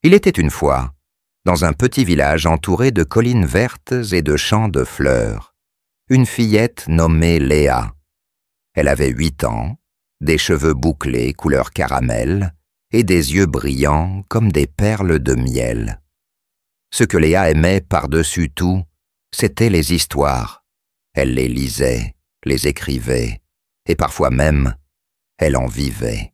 Il était une fois, dans un petit village entouré de collines vertes et de champs de fleurs, une fillette nommée Léa. Elle avait 8 ans, des cheveux bouclés couleur caramel et des yeux brillants comme des perles de miel. Ce que Léa aimait par-dessus tout, c'étaient les histoires. Elle les lisait, les écrivait, et parfois même, elle en vivait.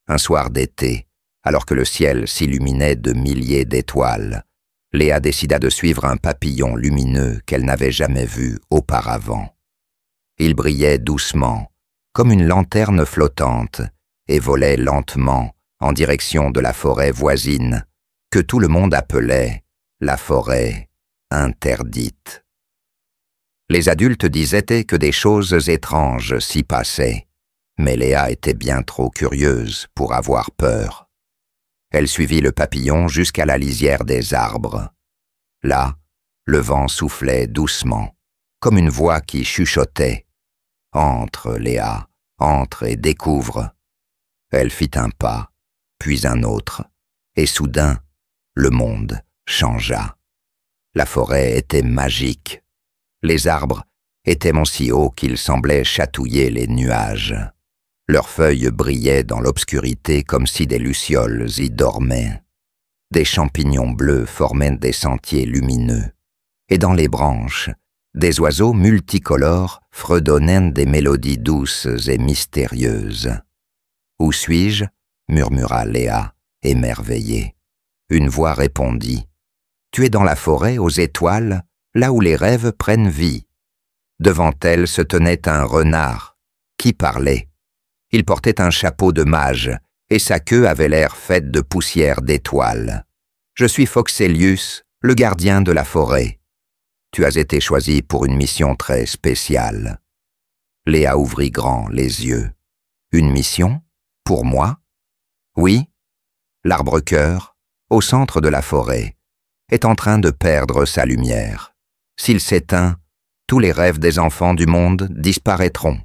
Un soir d'été, alors que le ciel s'illuminait de milliers d'étoiles, Léa décida de suivre un papillon lumineux qu'elle n'avait jamais vu auparavant. Il brillait doucement, comme une lanterne flottante, et volait lentement en direction de la forêt voisine, que tout le monde appelait la forêt interdite. Les adultes disaient que des choses étranges s'y passaient, mais Léa était bien trop curieuse pour avoir peur. Elle suivit le papillon jusqu'à la lisière des arbres. Là, le vent soufflait doucement, comme une voix qui chuchotait. « Entre, Léa, entre et découvre. » Elle fit un pas, puis un autre, et soudain, le monde changea. La forêt était magique. Les arbres étaient si hauts qu'ils semblaient chatouiller les nuages. Leurs feuilles brillaient dans l'obscurité comme si des lucioles y dormaient. Des champignons bleus formaient des sentiers lumineux, et dans les branches, des oiseaux multicolores fredonnaient des mélodies douces et mystérieuses. « Où suis-je » murmura Léa, émerveillée. Une voix répondit. « Tu es dans la forêt aux étoiles, là où les rêves prennent vie. » Devant elle se tenait un renard, qui parlait. Il portait un chapeau de mage, et sa queue avait l'air faite de poussière d'étoiles. « Je suis Foxelius, le gardien de la forêt. Tu as été choisi pour une mission très spéciale. » Léa ouvrit grand les yeux. « Une mission? Pour moi? » « Oui. L'arbre-cœur, au centre de la forêt, est en train de perdre sa lumière. S'il s'éteint, tous les rêves des enfants du monde disparaîtront. »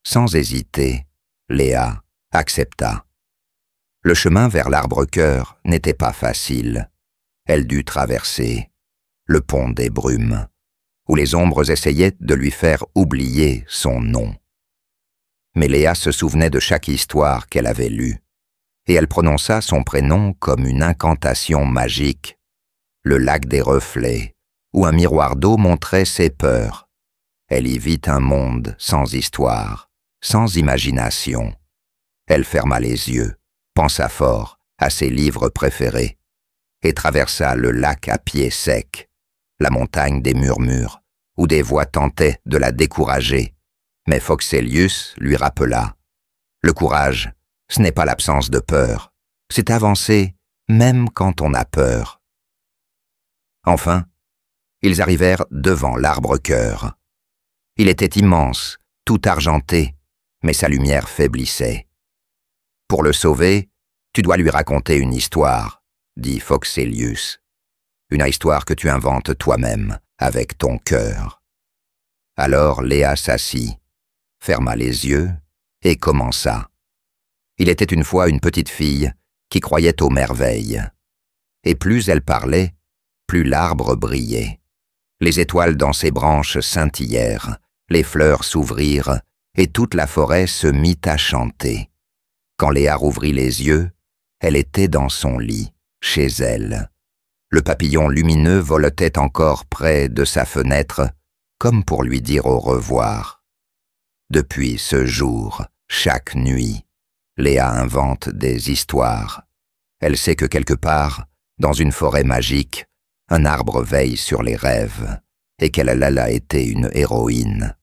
Sans hésiter, Léa accepta. Le chemin vers l'arbre-cœur n'était pas facile. Elle dut traverser le pont des brumes, où les ombres essayaient de lui faire oublier son nom. Mais Léa se souvenait de chaque histoire qu'elle avait lue, et elle prononça son prénom comme une incantation magique. Le lac des reflets, où un miroir d'eau montrait ses peurs. Elle y vit un monde sans histoire, sans imagination. Elle ferma les yeux, pensa fort à ses livres préférés, et traversa le lac à pied sec, la montagne des murmures, où des voix tentaient de la décourager. Mais Foxelius lui rappela. Le courage, ce n'est pas l'absence de peur, c'est avancer même quand on a peur. Enfin, ils arrivèrent devant l'arbre-cœur. Il était immense, tout argenté, mais sa lumière faiblissait. « Pour le sauver, tu dois lui raconter une histoire, » dit Foxelius. « Une histoire que tu inventes toi-même, avec ton cœur. » Alors Léa s'assit, ferma les yeux et commença. Il était une fois une petite fille qui croyait aux merveilles. Et plus elle parlait, plus l'arbre brillait. Les étoiles dans ses branches scintillèrent, les fleurs s'ouvrirent, et toute la forêt se mit à chanter. Quand Léa rouvrit les yeux, elle était dans son lit, chez elle. Le papillon lumineux voletait encore près de sa fenêtre, comme pour lui dire au revoir. Depuis ce jour, chaque nuit, Léa invente des histoires. Elle sait que quelque part, dans une forêt magique, un arbre veille sur les rêves, et qu'elle a été une héroïne.